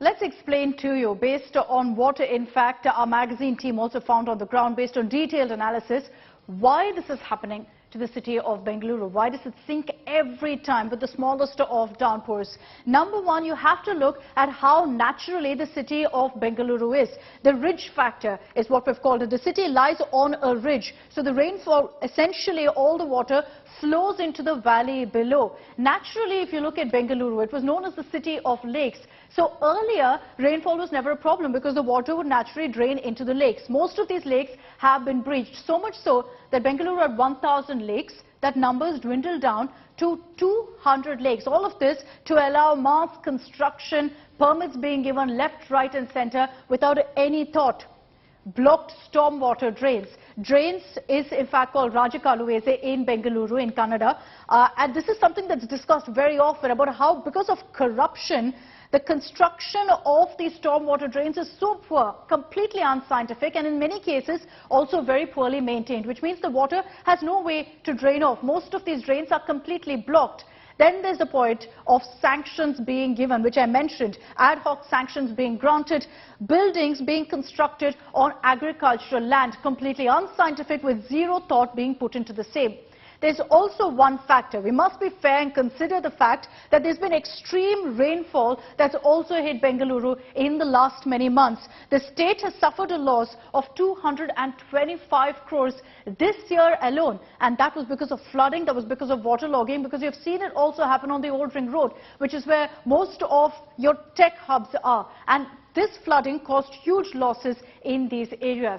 Let's explain to you, based on what, in fact, our magazine team also found on the ground, based on detailed analysis, why this is happening to the city of Bengaluru. Why does it sink every time with the smallest of downpours? Number one, you have to look at how naturally the city of Bengaluru is. The ridge factor is what we've called it. The city lies on a ridge. So the rainfall, essentially all the water flows into the valley below. Naturally, if you look at Bengaluru, it was known as the city of lakes. So earlier, rainfall was never a problem because the water would naturally drain into the lakes. Most of these lakes have been breached, so much so that Bengaluru had 1,000 lakes. That number has dwindled down to 200 lakes. All of this to allow mass construction, permits being given left, right and centre without any thought. Blocked stormwater drains. Drains is in fact called Rajakaluwese in Bengaluru in Kannada. And this is something that's discussed very often about how, because of corruption, the construction of these stormwater drains is so poor, completely unscientific, and in many cases also very poorly maintained, which means the water has no way to drain off. Most of these drains are completely blocked. Then there's the point of sanctions being given, which I mentioned, ad hoc sanctions being granted, buildings being constructed on agricultural land, completely unscientific, with zero thought being put into the same. There's also one factor. We must be fair and consider the fact that there's been extreme rainfall that's also hit Bengaluru in the last many months. The state has suffered a loss of 225 crores this year alone. And that was because of flooding, that was because of waterlogging, because you've seen it also happen on the Old Ring Road, which is where most of your tech hubs are. And this flooding caused huge losses in these areas.